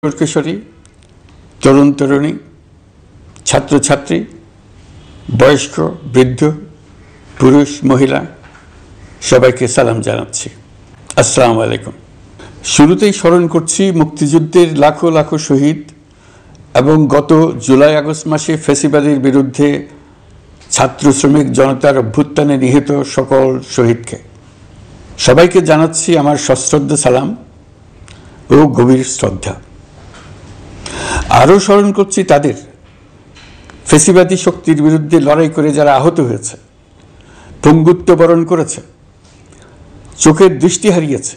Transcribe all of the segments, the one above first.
কিশোরী, তরুণ তরুণী, ছাত্রছাত্রী, বয়স্ক, বৃদ্ধ, পুরুষ, মহিলা সবাইকে সালাম জানাচ্ছি। আসসালামু আলাইকুম। শুরুতেই স্মরণ করছি মুক্তিযুদ্ধের লাখো লাখো শহীদ এবং গত জুলাই আগস্ট মাসে ফ্যাসিবাদের বিরুদ্ধে ছাত্র শ্রমিক জনতার অভ্যুত্থানে নিহত সকল শহীদকে। সবাইকে জানাচ্ছি আমার সশ্রদ্ধ সালাম ও গভীর শ্রদ্ধা। আরও স্মরণ করছি তাদের, ফ্যাসিবাদী শক্তির বিরুদ্ধে লড়াই করে যারা আহত হয়েছে, পঙ্গুত্ব বরণ করেছে, চোখের দৃষ্টি হারিয়েছে,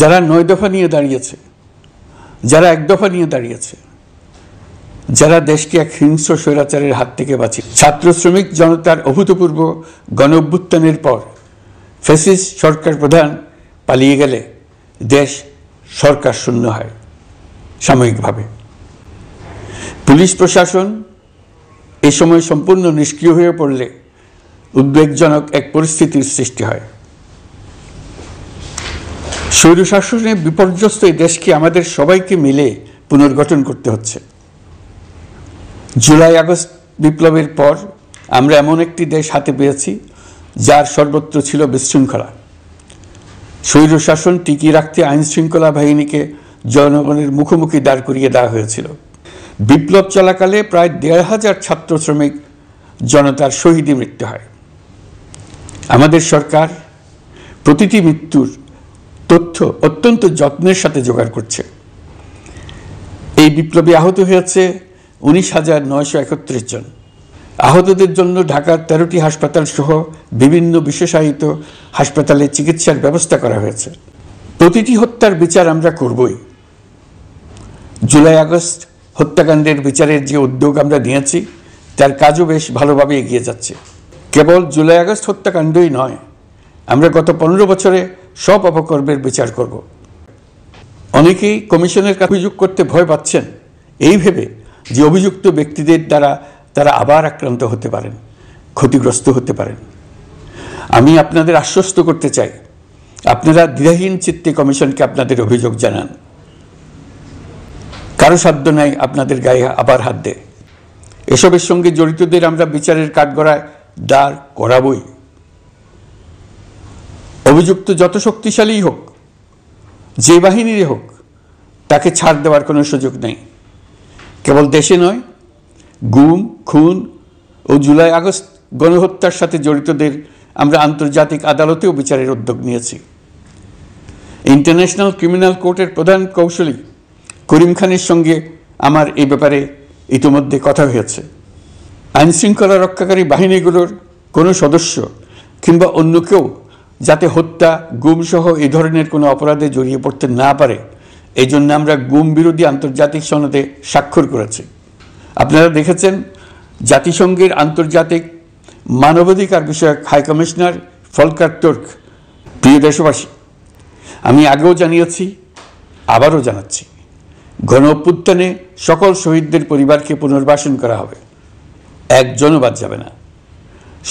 যারা 9 দফা নিয়ে দাঁড়িয়েছে, যারা 1 দফা নিয়ে দাঁড়িয়েছে, যারা দেশকে এক হিংস্র স্বৈরাচারের হাত থেকে বাঁচিয়ে। ছাত্র শ্রমিক জনতার অভূতপূর্ব গণ অভ্যুত্থানের পর ফ্যাসিস্ট সরকার প্রধান পালিয়ে গেলে দেশ সরকার শূন্য হয় সাময়িকভাবে। পুলিশ প্রশাসন এ সময় সম্পূর্ণ নিষ্ক্রিয় হয়ে পড়লে উদ্বেগজনক এক পরিস্থিতির সৃষ্টি হয়। স্বৈরশাসনে বিপর্যস্ত এই দেশকে আমাদের সবাইকে মিলে পুনর্গঠন করতে হচ্ছে। জুলাই আগস্ট বিপ্লবের পর আমরা এমন একটি দেশ হাতে পেয়েছি যার সর্বত্র ছিল বিশৃঙ্খলা। স্বৈরশাসন টিকিয়ে রাখতে আইন শৃঙ্খলা বাহিনীকে জনগণের মুখোমুখি দাঁড় করিয়ে দেওয়া হয়েছিল। বিপ্লব চলাকালে প্রায় 1,500 ছাত্র শ্রমিক জনতার শহীদী মৃত্যু হয়। আমাদের সরকার প্রতিটি মৃত্যুর তথ্য অত্যন্ত যত্নের সাথে জোগাড় করছে। এই বিপ্লবে আহত হয়েছে 19,931 জন। আহতদের জন্য ঢাকার 13টি হাসপাতাল সহ বিভিন্ন বিশেষায়িত হাসপাতালে চিকিৎসার ব্যবস্থা করা হয়েছে। প্রতিটি হত্যার বিচার আমরা করবই। জুলাই আগস্ট হত্যাকাণ্ডের বিচারের যে উদ্যোগ আমরা নিয়েছি তার কাজও বেশ ভালোভাবে এগিয়ে যাচ্ছে। কেবল জুলাই আগস্ট হত্যাকাণ্ডই নয়, আমরা গত 15 বছরে সব অপকর্মের বিচার করব। অনেকেই কমিশনের কাছে অভিযোগ করতে ভয় পাচ্ছেন এই ভেবে যে অভিযুক্ত ব্যক্তিদের দ্বারা তারা আবার আক্রান্ত হতে পারেন, ক্ষতিগ্রস্ত হতে পারেন। আমি আপনাদের আশ্বস্ত করতে চাই, আপনারা দ্বিধাহীন চিত্তে কমিশনকে আপনাদের অভিযোগ জানান। কারো সাধ্য নাই আপনাদের গায়ে আবার হাত দেয়। এসবের সঙ্গে জড়িতদের আমরা বিচারের কাঠগড়ায় দাঁড় করাবই। অভিযুক্ত যত শক্তিশালী হোক, যে বাহিনীরই হোক, তাকে ছাড় দেওয়ার কোনো সুযোগ নেই। কেবল দেশে নয়, গুম, খুন ও জুলাই আগস্ট গণহত্যার সাথে জড়িতদের আমরা আন্তর্জাতিক আদালতেও বিচারের উদ্যোগ নিয়েছি। ইন্টারন্যাশনাল ক্রিমিনাল কোর্টের প্রধান কৌশলী করিম খানের সঙ্গে আমার এই ব্যাপারে ইতিমধ্যে কথা হয়েছে। আইনশৃঙ্খলা রক্ষাকারী বাহিনীগুলোর কোনো সদস্য কিংবা অন্য কেউ যাতে হত্যা, গুমসহ এই ধরনের কোনো অপরাধে জড়িয়ে পড়তে না পারে, এই জন্য আমরা গুম বিরোধী আন্তর্জাতিক সনদে স্বাক্ষর করেছি। আপনারা দেখেছেন জাতিসংঘের আন্তর্জাতিক মানবাধিকার বিষয়ক হাই কমিশনার ফলকার তুর্ক। প্রিয় দেশবাসী, আমি আগেও জানিয়েছি, আবারও জানাচ্ছি, গণ অভ্যুত্থানে সকল শহীদদের পরিবারকে পুনর্বাসন করা হবে, একজনও বাদ যাবে না।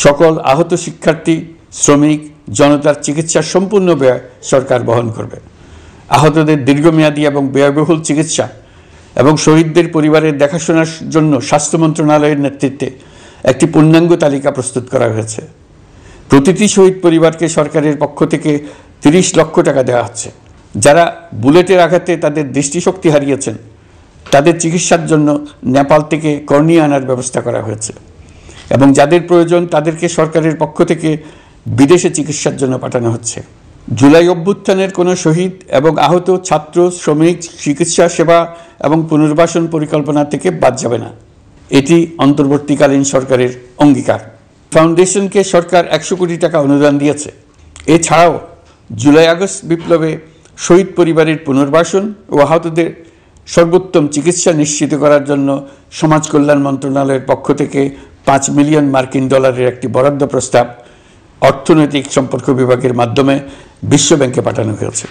সকল আহত শিক্ষার্থী, শ্রমিক, জনতার চিকিৎসার সম্পূর্ণ ব্যয় সরকার বহন করবে। আহতদের দীর্ঘমেয়াদী এবং ব্যয়বহুল চিকিৎসা এবং শহীদদের পরিবারের দেখাশোনার জন্য স্বাস্থ্য মন্ত্রণালয়ের নেতৃত্বে একটি পূর্ণাঙ্গ তালিকা প্রস্তুত করা হয়েছে। প্রতিটি শহীদ পরিবারকে সরকারের পক্ষ থেকে 30 লক্ষ টাকা দেওয়া হচ্ছে। যারা বুলেটের আঘাতে তাদের দৃষ্টিশক্তি হারিয়েছেন, তাদের চিকিৎসার জন্য নেপাল থেকে কর্নিয়া আনার ব্যবস্থা করা হয়েছে এবং যাদের প্রয়োজন তাদেরকে সরকারের পক্ষ থেকে বিদেশে চিকিৎসার জন্য পাঠানো হচ্ছে। জুলাই অভ্যুত্থানের কোনো শহীদ এবং আহত ছাত্র, শ্রমিক চিকিৎসা সেবা এবং পুনর্বাসন পরিকল্পনা থেকে বাদ যাবে না। এটি অন্তর্বর্তীকালীন সরকারের অঙ্গীকার। ফাউন্ডেশনকে সরকার 100 কোটি টাকা অনুদান দিয়েছে। এছাড়াও জুলাই আগস্ট বিপ্লবে শহীদ পরিবারের পুনর্বাসন ও আহতদের সর্বোত্তম চিকিৎসা নিশ্চিত করার জন্য সমাজ কল্যাণ মন্ত্রণালয়ের পক্ষ থেকে $5 মিলিয়ন একটি বরাদ্দ প্রস্তাব অর্থনৈতিক সম্পর্ক বিভাগের মাধ্যমে বিশ্ব ব্যাংকে পাঠানো হয়েছে।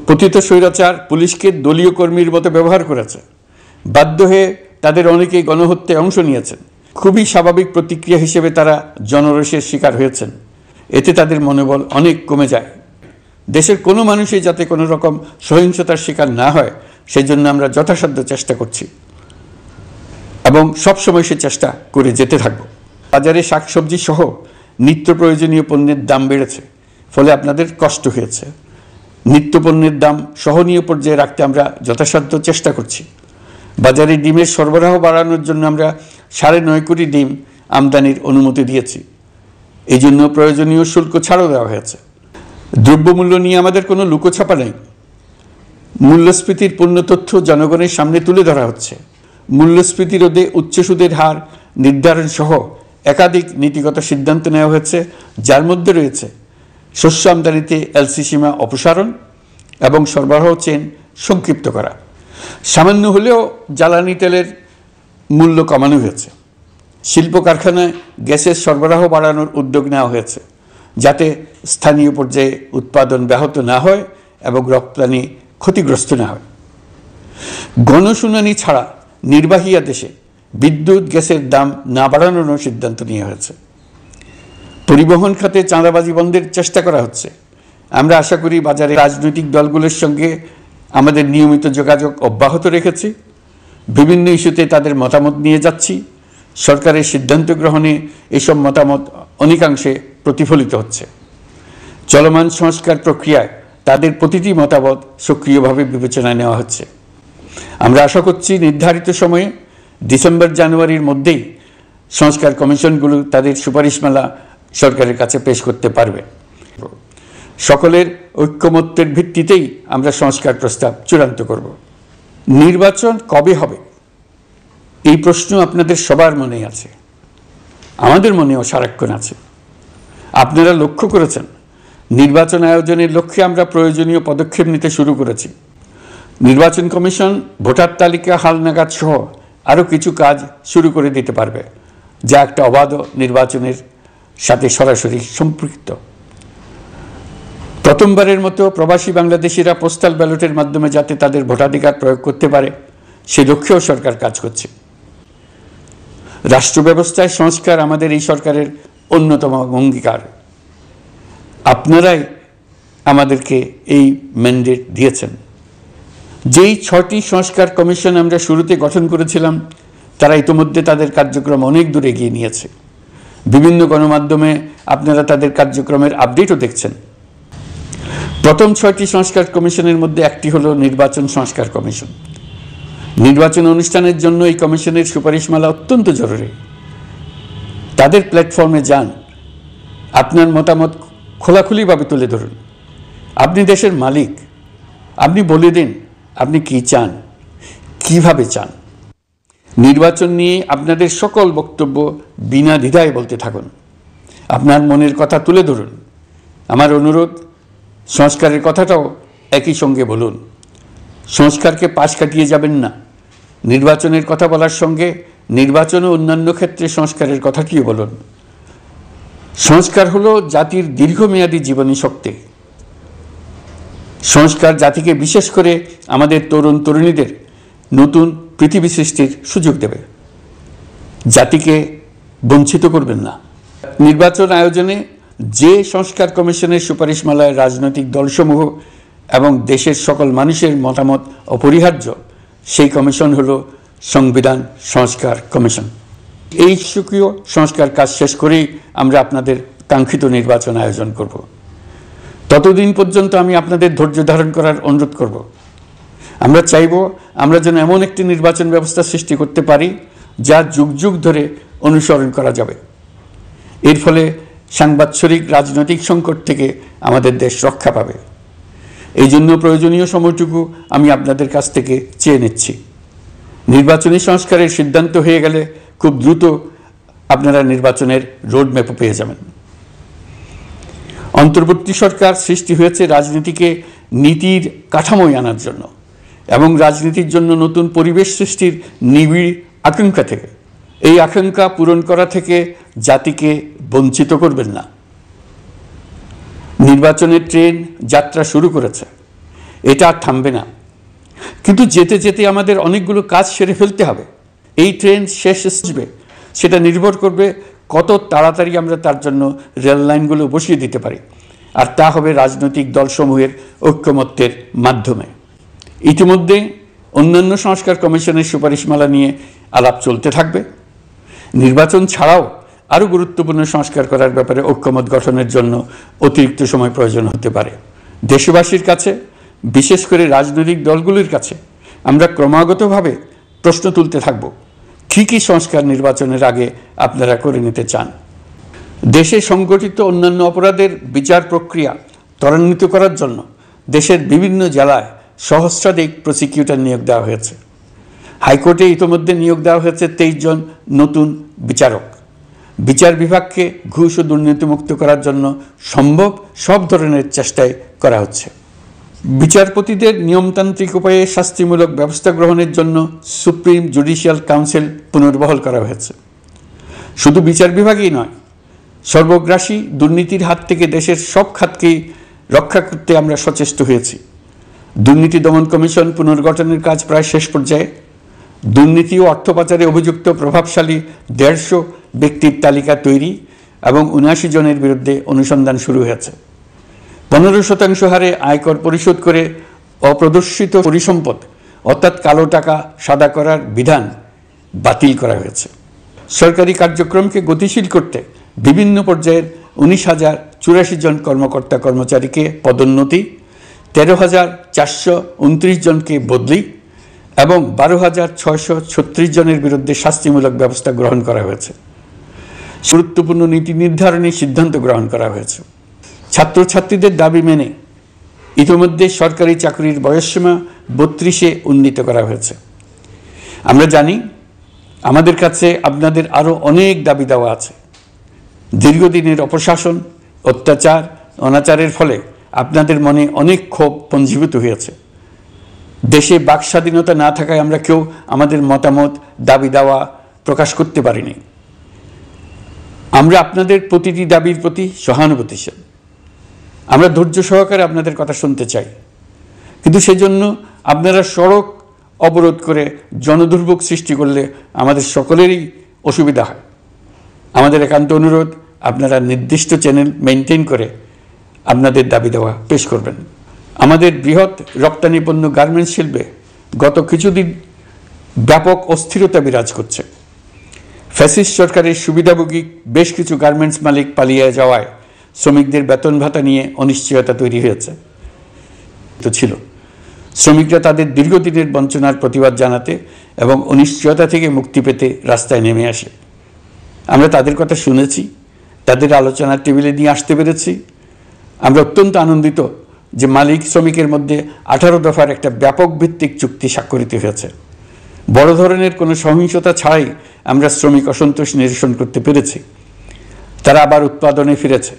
পতিত স্বৈরাচার পুলিশকে দলীয় কর্মীর মতো ব্যবহার করেছে। বাধ্য হয়ে তাদের অনেকেই গণহত্যায় অংশ নিয়েছেন। খুবই স্বাভাবিক প্রতিক্রিয়া হিসেবে তারা জনরোষের শিকার হয়েছেন। এতে তাদের মনোবল অনেক কমে যায়। দেশের কোনো মানুষই যাতে কোনো রকম সহিংসতার শিকার না হয় সেই জন্য আমরা যথাসাধ্য চেষ্টা করছি এবং সবসময় সে চেষ্টা করে যেতে থাকব। বাজারে শাকসবজি সহ নিত্য প্রয়োজনীয় পণ্যের দাম বেড়েছে, ফলে আপনাদের কষ্ট হয়েছে। নিত্য পণ্যের দাম সহনীয় পর্যায়ে রাখতে আমরা যথাসাধ্য চেষ্টা করছি। বাজারে ডিমের সরবরাহ বাড়ানোর জন্য আমরা 9.5 কোটি ডিম আমদানির অনুমতি দিয়েছি। এই জন্য প্রয়োজনীয় শুল্ক ছাড়ও দেওয়া হয়েছে। দ্রব্যমূল্য নিয়ে আমাদের কোনো লুকোছাপা নেই। মূল্যস্ফীতির পূর্ণ তথ্য জনগণের সামনে তুলে ধরা হচ্ছে। মূল্যস্ফীতি রোধে উচ্চ সুদের হার নির্ধারণ সহ একাধিক নীতিগত সিদ্ধান্ত নেওয়া হয়েছে, যার মধ্যে রয়েছে শস্য আমদানিতে এলসি সীমা অপসারণ এবং সরবরাহ চেইন সংক্ষিপ্ত করা। সামান্য হলেও জ্বালানি তেলের মূল্য কমানো হয়েছে। শিল্প কারখানায় গ্যাসের সরবরাহ বাড়ানোর উদ্যোগ নেওয়া হয়েছে, যাতে স্থানীয় পর্যায়ে উৎপাদন ব্যাহত না হয় এবং রপ্তানি ক্ষতিগ্রস্ত না হয়। গণশুনানি ছাড়া নির্বাহী আদেশে বিদ্যুৎ গ্যাসের দাম না বাড়ানোর সিদ্ধান্ত নেওয়া হয়েছে। পরিবহন খাতে চাঁদাবাজি বন্ধের চেষ্টা করা হচ্ছে। আমরা আশা করি বাজারে রাজনৈতিক দলগুলোর সঙ্গে আমাদের নিয়মিত যোগাযোগ অব্যাহত রেখেছি। বিভিন্ন ইস্যুতে তাদের মতামত নিয়ে যাচ্ছি। সরকারের সিদ্ধান্ত গ্রহণে এসব মতামত অনেকাংশে প্রতিফলিত হচ্ছে। চলমান সংস্কার প্রক্রিয়ায় তাদের প্রতিটি মতামত সক্রিয়ভাবে বিবেচনায় নেওয়া হচ্ছে। আমরা আশা করছি নির্ধারিত সময়ে ডিসেম্বর-জানুয়ারির মধ্যেই সংস্কার কমিশনগুলো তাদের সুপারিশমালা সরকারের কাছে পেশ করতে পারবে। সকলের ঐক্যমত্যের ভিত্তিতেই আমরা সংস্কার প্রস্তাব চূড়ান্ত করব। নির্বাচন কবে হবে এই প্রশ্ন আপনাদের সবার মনেই আছে, আমাদের মনেও সারাক্ষণ আছে। আপনারা লক্ষ্য করেছেন নির্বাচন আয়োজনের লক্ষ্যে আমরা প্রয়োজনীয় পদক্ষেপ নিতে শুরু করেছি। নির্বাচন কমিশন ভোটার তালিকা হালনাগাদ সহ আরও কিছু কাজ শুরু করে দিতে পারবে, যা একটা অবাধ নির্বাচনের সাথে সরাসরি সম্পৃক্ত। প্রথমবারের মতো প্রবাসী বাংলাদেশিরা পোস্টাল ব্যালটের মাধ্যমে যাতে তাদের ভোটাধিকার প্রয়োগ করতে পারে, সে লক্ষ্যেও সরকার কাজ করছে। রাষ্ট্র ব্যবস্থায় সংস্কার আমাদের এই সরকারের অন্যতম অঙ্গীকার। আপনারাই আমাদেরকে এই ম্যান্ডেট দিয়েছেন। যেই 6টি সংস্কার কমিশন আমরা শুরুতে গঠন করেছিলাম, তারা ইতিমধ্যে তাদের কার্যক্রম অনেক দূর এগিয়ে নিয়েছে। বিভিন্ন গণমাধ্যমে আপনারা তাদের কার্যক্রমের আপডেটও দেখছেন। প্রথম 6টি সংস্কার কমিশনের মধ্যে একটি হলো নির্বাচন সংস্কার কমিশন। নির্বাচন অনুষ্ঠানের জন্য এই কমিশনের সুপারিশমালা অত্যন্ত জরুরি। তাদের প্ল্যাটফর্মে যান, আপনার মতামত খোলাখুলিভাবে তুলে ধরুন। আপনি দেশের মালিক, আপনি বলে দিন আপনি কি চান, কিভাবে চান। নির্বাচন নিয়ে আপনাদের সকল বক্তব্য বিনা দ্বিধায় বলতে থাকুন। আপনার মনের কথা তুলে ধরুন। আমার অনুরোধ, সংস্কারের কথাটাও একই সঙ্গে বলুন। সংস্কারকে পাশ কাটিয়ে যাবেন না। নির্বাচনের কথা বলার সঙ্গে নির্বাচন ও অন্যান্য ক্ষেত্রে সংস্কারের কথাটিও বলুন। সংস্কার হলো জাতির দীর্ঘমেয়াদী জীবনী শক্তি। সংস্কার জাতিকে, বিশেষ করে আমাদের তরুণ তরুণীদের নতুন পৃথিবী সৃষ্টির সুযোগ দেবে। জাতিকে বঞ্চিত করবেন না। নির্বাচন আয়োজনে যে সংস্কার কমিশনের সুপারিশমালায় রাজনৈতিক দলসমূহ এবং দেশের সকল মানুষের মতামত অপরিহার্য, সেই কমিশন হলো সংবিধান সংস্কার কমিশন। এই সুকীয় সংস্কার কাজ শেষ করেই আমরা আপনাদের কাঙ্ক্ষিত নির্বাচন আয়োজন করব। ততদিন পর্যন্ত আমি আপনাদের ধৈর্য ধারণ করার অনুরোধ করব। আমরা চাইব আমরা যেন এমন একটি নির্বাচন ব্যবস্থা সৃষ্টি করতে পারি যা যুগ যুগ ধরে অনুসরণ করা যাবে। এর ফলে সাংবৎসরিক রাজনৈতিক সংকট থেকে আমাদের দেশ রক্ষা পাবে। এই জন্য প্রয়োজনীয় সময়টুকু আমি আপনাদের কাছ থেকে চেয়ে নিচ্ছি। নির্বাচনী সংস্কারের সিদ্ধান্ত হয়ে গেলে খুব দ্রুত আপনারা নির্বাচনের রোডম্যাপও পেয়ে যাবেন। অন্তর্বর্তী সরকার সৃষ্টি হয়েছে রাজনীতিকে নীতির কাঠামোয় আনার জন্য এবং রাজনীতির জন্য নতুন পরিবেশ সৃষ্টির নিবিড় আকাঙ্ক্ষা থেকে। এই আকাঙ্ক্ষা পূরণ করা থেকে জাতিকে বঞ্চিত করবেন না। নির্বাচনের ট্রেন যাত্রা শুরু করেছে, এটা আর থামবে না। কিন্তু যেতে যেতে আমাদের অনেকগুলো কাজ সেরে ফেলতে হবে। এই ট্রেন শেষ আসবে সেটা নির্ভর করবে কত তাড়াতাড়ি আমরা তার জন্য রেল লাইনগুলো বসিয়ে দিতে পারি, আর তা হবে রাজনৈতিক দলসমূহের ঐক্যমত্যের মাধ্যমে। ইতিমধ্যে অন্যান্য সংস্কার কমিশনের সুপারিশমালা নিয়ে আলাপ চলতে থাকবে। নির্বাচন ছাড়াও আরও গুরুত্বপূর্ণ সংস্কার করার ব্যাপারে ঐক্যমত গঠনের জন্য অতিরিক্ত সময় প্রয়োজন হতে পারে। দেশবাসীর কাছে, বিশেষ করে রাজনৈতিক দলগুলির কাছে আমরা ক্রমাগতভাবে প্রশ্ন তুলতে থাকব, কী কী সংস্কার নির্বাচনের আগে আপনারা করে নিতে চান। দেশে সংগঠিত অন্যান্য অপরাধের বিচার প্রক্রিয়া ত্বরান্বিত করার জন্য দেশের বিভিন্ন জেলায় সহস্রাধিক প্রসিকিউটর নিয়োগ দেওয়া হয়েছে। হাইকোর্টে ইতোমধ্যে নিয়োগ দেওয়া হয়েছে 23 জন নতুন বিচারক। বিচার বিভাগকে ঘুষ ও দুর্নীতিমুক্ত করার জন্য সম্ভব সব ধরনের চেষ্টাই করা হচ্ছে। বিচারপতিদের নিয়মতান্ত্রিক উপায়ে শাস্তিমূলক ব্যবস্থা গ্রহণের জন্য সুপ্রিম জুডিশিয়াল কাউন্সিল পুনর্বহাল করা হয়েছে। শুধু বিচার বিভাগই নয়, সর্বগ্রাসী দুর্নীতির হাত থেকে দেশের সব খাতকেই রক্ষা করতে আমরা সচেষ্ট হয়েছি। দুর্নীতি দমন কমিশন পুনর্গঠনের কাজ প্রায় শেষ পর্যায়ে। দুর্নীতি ও অর্থ পাচারে অভিযুক্ত প্রভাবশালী 150 ব্যক্তির তালিকা তৈরি এবং 79 জনের বিরুদ্ধে অনুসন্ধান শুরু হয়েছে। 15% হারে আয়কর পরিশোধ করে অপ্রদর্শিত পরিসম্পদ অর্থাৎ কালো টাকা সাদা করার বিধান বাতিল করা হয়েছে। সরকারি কার্যক্রমকে গতিশীল করতে বিভিন্ন পর্যায়ের 19,084 জন কর্মকর্তা কর্মচারীকে পদোন্নতি, 13,429 জনকে বদলি এবং 12,636 জনের বিরুদ্ধে শাস্তিমূলক ব্যবস্থা গ্রহণ করা হয়েছে। গুরুত্বপূর্ণ নীতি নির্ধারণী সিদ্ধান্ত গ্রহণ করা হয়েছে। ছাত্রছাত্রীদের দাবি মেনে ইতিমধ্যে সরকারি চাকরির বয়সসীমা 32-এ উন্নীত করা হয়েছে। আমরা জানি আমাদের কাছে আপনাদের আরও অনেক দাবি দেওয়া আছে। দীর্ঘদিনের অপশাসন, অত্যাচার, অনাচারের ফলে আপনাদের মনে অনেক ক্ষোভ পঞ্জীভূত হয়েছে। দেশে বাক স্বাধীনতা না থাকায় আমরা কেউ আমাদের মতামত, দাবি দাওয়া প্রকাশ করতে পারিনি। আমরা আপনাদের প্রতিটি দাবির প্রতি সহানুভূতিশীল। আমরা ধৈর্য সহকারে আপনাদের কথা শুনতে চাই, কিন্তু সেজন্য আপনারা সড়ক অবরোধ করে জনদুর্ভোগ সৃষ্টি করলে আমাদের সকলেরই অসুবিধা হয়। আমাদের একান্ত অনুরোধ, আপনারা নির্দিষ্ট চ্যানেল মেনটেন করে আপনাদের দাবি দেওয়া পেশ করবেন। আমাদের বৃহৎ রপ্তানি পণ্য গার্মেন্টস শিল্পে গত কিছুদিন ব্যাপক অস্থিরতা বিরাজ করছে। ফ্যাসিস্ট সরকারের সুবিধাভোগী বেশ কিছু গার্মেন্টস মালিক পালিয়ে যাওয়ায় শ্রমিকদের বেতন ভাতা নিয়ে অনিশ্চয়তা তৈরি হয়েছে। ছিল শ্রমিকরা তাদের দীর্ঘদিনের বঞ্চনার প্রতিবাদ জানাতে এবং অনিশ্চয়তা থেকে মুক্তি পেতে রাস্তায় নেমে আসে। আমরা তাদের কথা শুনেছি, তাদের আলোচনার টেবিলে নিয়ে আসতে পেরেছি। আমরা অত্যন্ত আনন্দিত যে মালিক শ্রমিকের মধ্যে 18 দফার একটা ব্যাপক ভিত্তিক চুক্তি স্বাক্ষরিত হয়েছে। বড় ধরনের কোনো সহিংসতা ছাড়াই আমরা শ্রমিক অসন্তোষ নিরসন করতে পেরেছি। তারা আবার উৎপাদনে ফিরেছে।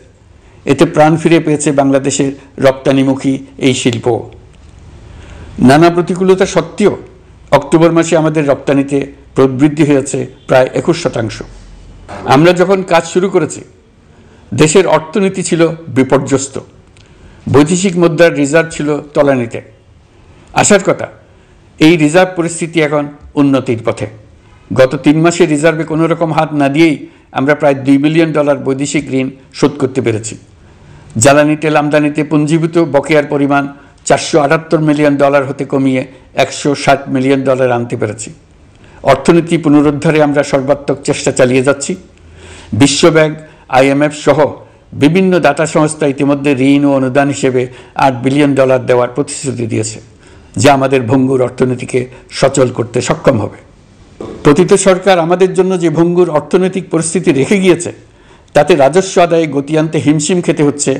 এতে প্রাণ ফিরে পেয়েছে বাংলাদেশের রপ্তানিমুখী এই শিল্প। নানা প্রতিকূলতা সত্ত্বেও অক্টোবর মাসে আমাদের রপ্তানিতে প্রবৃদ্ধি হয়েছে প্রায় 21%। আমরা যখন কাজ শুরু করেছি দেশের অর্থনীতি ছিল বিপর্যস্ত। বৈদেশিক মুদ্রার রিজার্ভ ছিল তলানিতে। আসার কথা, এই রিজার্ভ পরিস্থিতি এখন উন্নতির পথে। গত 3 মাসে রিজার্ভে কোনো রকম হাত না দিয়েই আমরা প্রায় $2 বিলিয়ন বৈদেশিক ঋণ শোধ করতে পেরেছি। জ্বালানি তেল আমদানিতে পুঞ্জীভূত বকেয়ার পরিমাণ $478 মিলিয়ন হতে কমিয়ে $160 মিলিয়ন আনতে পেরেছি। অর্থনীতি পুনরুদ্ধারে আমরা সর্বাত্মক চেষ্টা চালিয়ে যাচ্ছি। বিশ্বব্যাংক, IMF সহ বিভিন্ন দাতা সংস্থা ইতিমধ্যে ঋণ ও অনুদান হিসেবে $8 বিলিয়ন দেওয়ার প্রতিশ্রুতি দিয়েছে, যা আমাদের ভঙ্গুর অর্থনীতিকে সচল করতে সক্ষম হবে। পতিত সরকার আমাদের জন্য যে ভঙ্গুর অর্থনৈতিক পরিস্থিতি রেখে গিয়েছে, তাতে রাজস্ব আদায়ে গতি আনতে হিমশিম খেতে হচ্ছে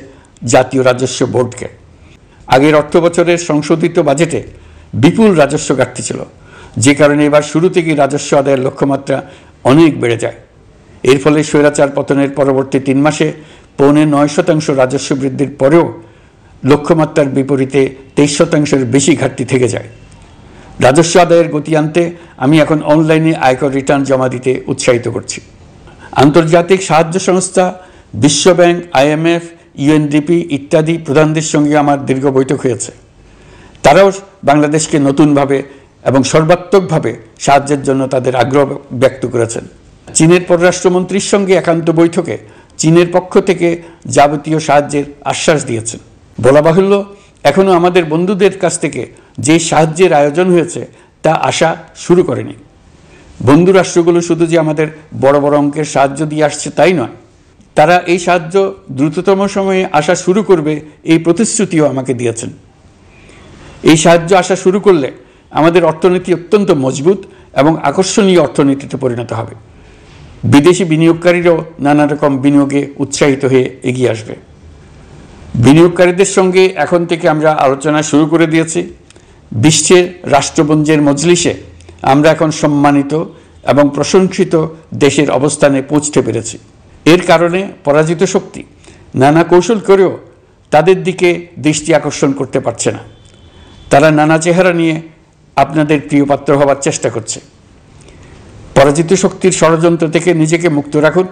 জাতীয় রাজস্ব বোর্ডকে। আগের অর্থ বছরের সংশোধিত বাজেটে বিপুল রাজস্ব ঘাটতি ছিল, যে কারণে এবার শুরু থেকেই রাজস্ব আদায়ের লক্ষ্যমাত্রা অনেক বেড়ে যায়। এর ফলে স্বৈরাচার পতনের পরবর্তী 3 মাসে 9.5% রাজস্ব বৃদ্ধির পরেও লক্ষ্যমাত্রার বিপরীতে 23%-এর বেশি ঘাটতি থেকে যায়। রাজস্ব আদায়ের গতি আনতে আমি এখন অনলাইনে আয়কর রিটার্ন জমা দিতে উৎসাহিত করছি। আন্তর্জাতিক সাহায্য সংস্থা, বিশ্বব্যাংক, IMF, UNDP ইত্যাদি প্রধানদের সঙ্গে আমার দীর্ঘ বৈঠক হয়েছে। তারাও বাংলাদেশকে নতুনভাবে এবং সর্বাত্মকভাবে সাহায্যের জন্য তাদের আগ্রহ ব্যক্ত করেছেন। চীনের পররাষ্ট্রমন্ত্রীর সঙ্গে একান্ত বৈঠকে চীনের পক্ষ থেকে যাবতীয় সাহায্যের আশ্বাস দিয়েছেন। বলা বাহুল্য, এখনও আমাদের বন্ধুদের কাছ থেকে যে সাহায্যের আয়োজন হয়েছে তা আসা শুরু করেনি। বন্ধু রাষ্ট্রগুলো শুধু যে আমাদের বড় বড় অঙ্কের সাহায্য দিয়ে আসছে তাই নয়, তারা এই সাহায্য দ্রুততম সময়ে আসা শুরু করবে এই প্রতিশ্রুতিও আমাকে দিয়েছেন। এই সাহায্য আসা শুরু করলে আমাদের অর্থনীতি অত্যন্ত মজবুত এবং আকর্ষণীয় অর্থনীতিতে পরিণত হবে। বিদেশি বিনিয়োগকারীরাও নানা রকম বিনিয়োগে উৎসাহিত হয়ে এগিয়ে আসবে। বিনিয়োগকারীদের সঙ্গে এখন থেকে আমরা আলোচনা শুরু করে দিয়েছি। বিশ্বের রাষ্ট্রপুঞ্জের মজলিসে আমরা এখন সম্মানিত এবং প্রশংসিত দেশের অবস্থানে পৌঁছতে পেরেছি। এর কারণে পরাজিত শক্তি নানা কৌশল করেও তাদের দিকে দৃষ্টি আকর্ষণ করতে পারছে না। তারা নানা চেহারা নিয়ে আপনাদের প্রিয়পাত্র হবার চেষ্টা করছে। পরাজিত শক্তির ষড়যন্ত্র থেকে নিজেকে মুক্ত রাখুন,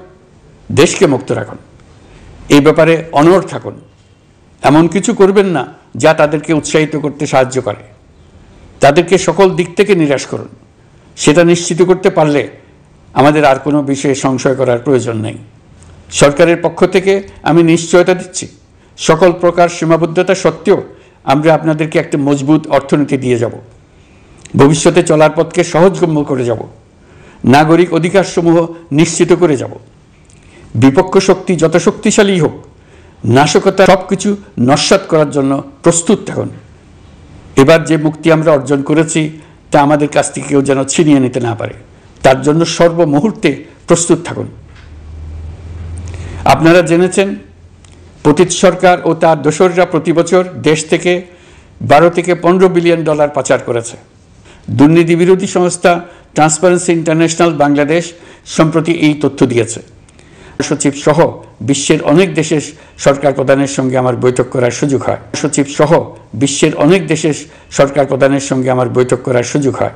দেশকে মুক্ত রাখুন। এই ব্যাপারে অনড় থাকুন। এমন কিছু করবেন না যা তাদেরকে উৎসাহিত করতে সাহায্য করে। তাদেরকে সকল দিক থেকে নিরাশ করুন। সেটা নিশ্চিত করতে পারলে আমাদের আর কোনো বিষয়ে সংশয় করার প্রয়োজন নেই। সরকারের পক্ষ থেকে আমি নিশ্চয়তা দিচ্ছি, সকল প্রকার সীমাবদ্ধতা সত্ত্বেও আমরা আপনাদেরকে একটা মজবুত অর্থনীতি দিয়ে যাব। ভবিষ্যতে চলার পথকে সহজগম্য করে যাব। নাগরিক অধিকারসমূহ নিশ্চিত করে যাব। বিপক্ষ শক্তি যত শক্তিশালী হোক, নাশকতা সব কিছু নস্যাৎ করার জন্য প্রস্তুত থাকুন। এবার যে মুক্তি আমরা অর্জন করেছি তা আমাদের কাছ থেকে কেউ যেন ছিনিয়ে নিতে না পারে, তার জন্য সর্বমুহূর্তে প্রস্তুত থাকুন। আপনারা জেনেছেন পতিত সরকার ও তার দোসররা প্রতি বছর দেশ থেকে 12 থেকে 15 বিলিয়ন ডলার পাচার করেছে। দুর্নীতি বিরোধী সংস্থা ট্রান্সপারেন্সি ইন্টারন্যাশনাল বাংলাদেশ সম্প্রতি এই তথ্য দিয়েছে। সচিব সহ বিশ্বের অনেক দেশের সরকার প্রধানের সঙ্গে আমার বৈঠক করার সুযোগ হয়। সচিব সহ বিশ্বের অনেক দেশের সরকার প্রধানের সঙ্গে আমার বৈঠক করার সুযোগ হয়।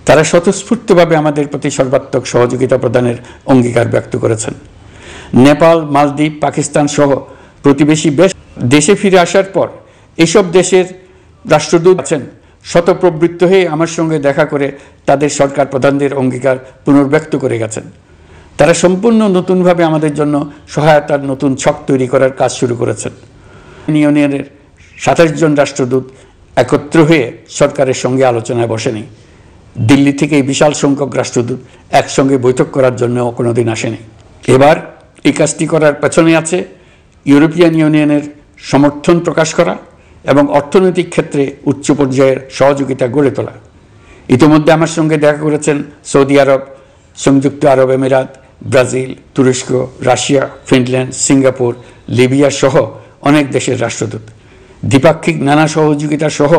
তারা স্বতঃস্ফূর্তভাবে আমাদের প্রতি সর্বাত্মক সহযোগিতা প্রদানের অঙ্গীকার ব্যক্ত করেছেন। নেপাল, মালদ্বীপ, পাকিস্তান সহ প্রতিবেশী দেশে ফিরে আসার পর এসব দেশের রাষ্ট্রদূত আছেন শতপ্রবৃত্ত হয়ে আমার সঙ্গে দেখা করে তাদের সরকার প্রধানদের অঙ্গীকার পুনর্ব্যক্ত করে গেছেন। তারা সম্পূর্ণ নতুনভাবে আমাদের জন্য সহায়তার নতুন ছক তৈরি করার কাজ শুরু করেছেন। ইউনিয়নের 27 জন রাষ্ট্রদূত একত্র হয়ে সরকারের সঙ্গে আলোচনায় বসেনি। দিল্লি থেকে এই বিশাল সংখ্যক রাষ্ট্রদূত একসঙ্গে বৈঠক করার জন্য কোনোদিন আসেনি। এবার এই কাজটি করার পেছনে আছে ইউরোপিয়ান ইউনিয়নের সমর্থন প্রকাশ করা এবং অর্থনৈতিক ক্ষেত্রে উচ্চ পর্যায়ের সহযোগিতা গড়ে তোলা। ইতিমধ্যে আমার সঙ্গে দেখা করেছেন সৌদি আরব, সংযুক্ত আরব আমিরাত, ব্রাজিল, তুরস্ক, রাশিয়া, ফিনল্যান্ড, সিঙ্গাপুর, লিবিয়া সহ অনেক দেশের রাষ্ট্রদূত। দ্বিপাক্ষিক নানা সহযোগিতা সহ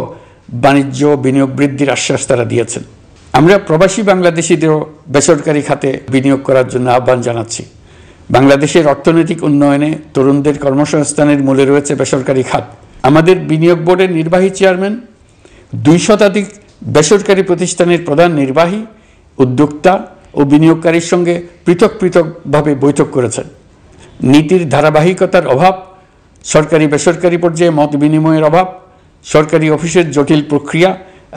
বাণিজ্য বিনিয়োগ বৃদ্ধির আশ্বাস তারা দিয়েছেন। আমরা প্রবাসী বাংলাদেশিদেরও বেসরকারি খাতে বিনিয়োগ করার জন্য আহ্বান জানাচ্ছি। বাংলাদেশের অর্থনৈতিক উন্নয়নে তরুণদের কর্মসংস্থানের মূলে রয়েছে বেসরকারি খাত। আমাদের বিনিয়োগ বোর্ডের নির্বাহী চেয়ারম্যান 2 শতাধিক বেসরকারি প্রতিষ্ঠানের প্রধান নির্বাহী, উদ্যোক্তা ও বিনিয়োগকারীর সঙ্গে পৃথক পৃথকভাবে বৈঠক করেছেন। নীতির ধারাবাহিকতার অভাব, সরকারি বেসরকারি পর্যায়ে মত বিনিময়ের অভাব, সরকারি অফিসের জটিল প্রক্রিয়া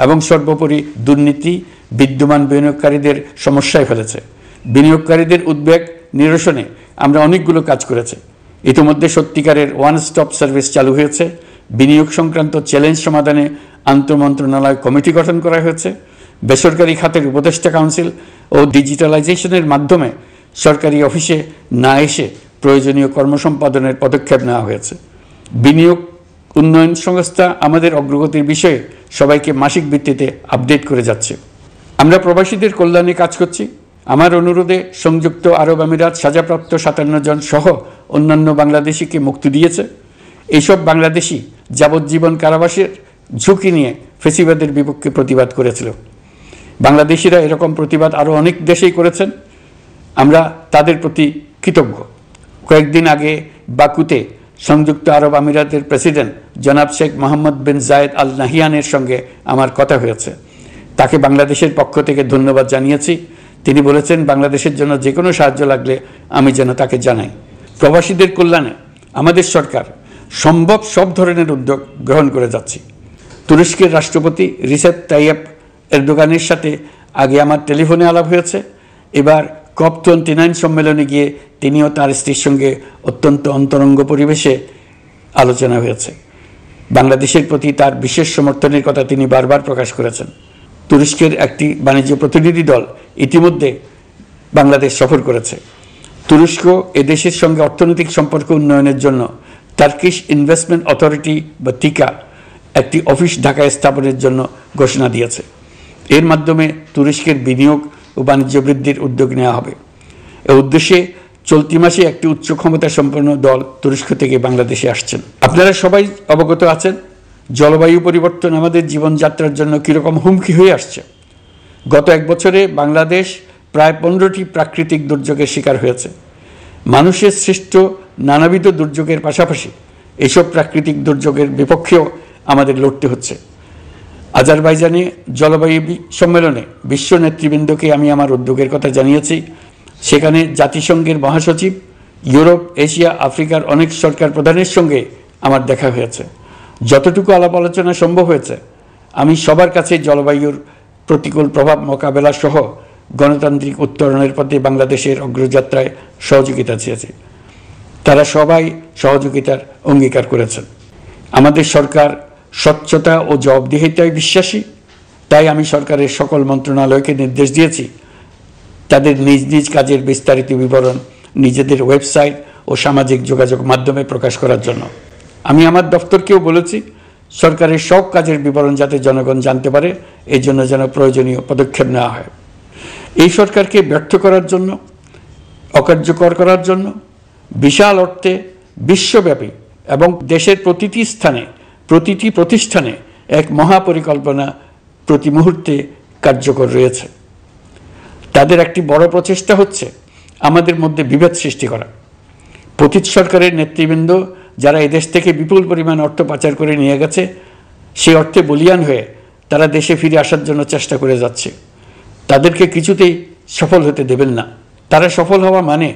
এবং সর্বোপরি দুর্নীতি বিদ্যমান বিনিয়োগকারীদের সমস্যায় ফেলেছে। বিনিয়োগকারীদের উদ্বেগ নিরসনে আমরা অনেকগুলো কাজ করেছি। ইতিমধ্যে সত্যিকারের ওয়ান স্টপ সার্ভিস চালু হয়েছে। বিনিয়োগ সংক্রান্ত চ্যালেঞ্জ সমাধানে আন্তঃমন্ত্রণালয় কমিটি গঠন করা হয়েছে। বেসরকারি খাতের উপদেষ্টা কাউন্সিল ও ডিজিটালাইজেশনের মাধ্যমে সরকারি অফিসে না এসে প্রয়োজনীয় কর্মসম্পাদনের পদক্ষেপ নেওয়া হয়েছে। বিনিয়োগ উন্নয়ন সংস্থা আমাদের অগ্রগতির বিষয়ে সবাইকে মাসিক ভিত্তিতে আপডেট করে যাচ্ছে। আমরা প্রবাসীদের কল্যাণে কাজ করছি। আমার অনুরোধে সংযুক্ত আরব আমিরাত সাজাপ্রাপ্ত 57 জন সহ অন্যান্য বাংলাদেশিকে মুক্তি দিয়েছে। এইসব বাংলাদেশি যাবজ্জীবন কারাবাসের ঝুঁকি নিয়ে ফেসিবাদের বিপক্ষে প্রতিবাদ করেছিল। বাংলাদেশিরা এরকম প্রতিবাদ আরও অনেক দেশেই করেছেন। আমরা তাদের প্রতি কৃতজ্ঞ। কয়েকদিন আগে বাকুতে সংযুক্ত আরব আমিরাতের প্রেসিডেন্ট জনাব শেখ মোহাম্মদ বিন জায়েদ আল নাহিয়ানের সঙ্গে আমার কথা হয়েছে। তাকে বাংলাদেশের পক্ষ থেকে ধন্যবাদ জানিয়েছি। তিনি বলেছেন বাংলাদেশের জন্য যে কোনো সাহায্য লাগলে আমি যেন তাকে জানাই। প্রবাসীদের কল্যাণে আমাদের সরকার সম্ভব সব ধরনের উদ্যোগ গ্রহণ করে যাচ্ছে। তুরস্কের রাষ্ট্রপতি রিসেপ তাইয়েপ এরদোগানের সাথে আগে আমার টেলিফোনে আলাপ হয়েছে। এবার COP29 সম্মেলনে গিয়ে তিনিও তার স্ত্রীর সঙ্গে অত্যন্ত অন্তরঙ্গ পরিবেশে আলোচনা হয়েছে। বাংলাদেশের প্রতি তার বিশেষ সমর্থনের কথা তিনি বারবার প্রকাশ করেছেন। তুরস্কের একটি বাণিজ্য প্রতিনিধি দল ইতিমধ্যে বাংলাদেশ সফর করেছে। তুরস্ক এদেশের সঙ্গে অর্থনৈতিক সম্পর্ক উন্নয়নের জন্য টার্কিশ ইনভেস্টমেন্ট অথরিটি বা টিকা একটি অফিস ঢাকায় স্থাপনের জন্য ঘোষণা দিয়েছে। এর মাধ্যমে তুরস্কের বিনিয়োগ ও বাণিজ্য বৃদ্ধির উদ্যোগ নেওয়া হবে। এ উদ্দেশ্যে চলতি মাসে একটি উচ্চ ক্ষমতা সম্পন্ন দল তুরস্ক থেকে বাংলাদেশে আসছেন। আপনারা সবাই অবগত আছেন জলবায়ু পরিবর্তন আমাদের জীবনযাত্রার জন্য কীরকম হুমকি হয়ে আসছে। গত এক বছরে বাংলাদেশ প্রায় 15টি প্রাকৃতিক দুর্যোগের শিকার হয়েছে। মানুষের সৃষ্ট নানাবিধ দুর্যোগের পাশাপাশি এসব প্রাকৃতিক দুর্যোগের বিপক্ষেও আমাদের লড়তে হচ্ছে। আজারবাইজানে জলবায়ু সম্মেলনে বিশ্ব নেতৃবৃন্দকে আমি আমার উদ্যোগের কথা জানিয়েছি। সেখানে জাতিসংঘের মহাসচিব, ইউরোপ, এশিয়া, আফ্রিকার অনেক সরকার প্রধানের সঙ্গে আমার দেখা হয়েছে। যতটুকু আলাপ আলোচনা সম্ভব হয়েছে আমি সবার কাছে জলবায়ুর প্রতিকূল প্রভাব মোকাবেলা সহ গণতান্ত্রিক উত্তরণের পথে বাংলাদেশের অগ্রযাত্রায় সহযোগিতা চেয়েছি। তারা সবাই সহযোগিতার অঙ্গীকার করেছেন। আমাদের সরকার স্বচ্ছতা ও জবাবদিহিতায় বিশ্বাসী, তাই আমি সরকারের সকল মন্ত্রণালয়কে নির্দেশ দিয়েছি তাদের নিজ নিজ কাজের বিস্তারিত বিবরণ নিজেদের ওয়েবসাইট ও সামাজিক যোগাযোগ মাধ্যমে প্রকাশ করার জন্য। আমি আমার দপ্তরকেও বলেছি সরকারের সব কাজের বিবরণ যাতে জনগণ জানতে পারে, এই জন্য যেন প্রয়োজনীয় পদক্ষেপ নেওয়া হয়। এই সরকারকে ব্যর্থ করার জন্য, অকার্যকর করার জন্য বিশাল অর্থে বিশ্বব্যাপী এবং দেশের প্রতিটি স্থানে, প্রতিটি প্রতিষ্ঠানে এক মহাপরিকল্পনা প্রতি মুহূর্তে কার্যকর রয়েছে। তাদের একটি বড় প্রচেষ্টা হচ্ছে আমাদের মধ্যে বিভেদ সৃষ্টি করা। পতিত সরকারের নেতৃবৃন্দ যারা এদেশ থেকে বিপুল পরিমাণ অর্থ পাচার করে নিয়ে গেছে, সেই অর্থে বলিয়ান হয়ে তারা দেশে ফিরে আসার জন্য চেষ্টা করে যাচ্ছে। তাদেরকে কিছুতেই সফল হতে দেবেন না। তারা সফল হওয়া মানে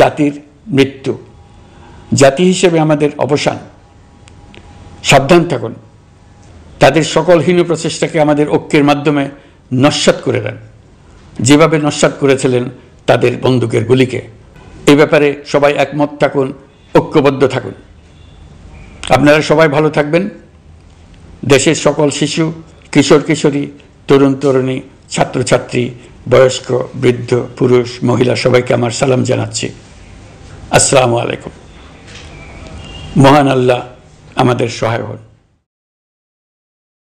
জাতির মৃত্যু, জাতি হিসেবে আমাদের অবসান। সাবধান থাকুন, তাদের সকল হীন প্রচেষ্টাকে আমাদের ঐক্যের মাধ্যমে নস্যাৎ করে দেন, যেভাবে নস্যাৎ করেছিলেন তাদের বন্দুকের গুলিকে। এই ব্যাপারে সবাই একমত থাকুন, ঐক্যবদ্ধ থাকুন। আপনারা সবাই ভালো থাকবেন। দেশের সকল শিশু, কিশোর কিশোরী, তরুণ তরুণী, ছাত্রছাত্রী, বয়স্ক, বৃদ্ধ, পুরুষ, মহিলা সবাইকে আমার সালাম জানাচ্ছি। আসসালামু আলাইকুম। মহান আল্লাহ আমাদের সহায় হন।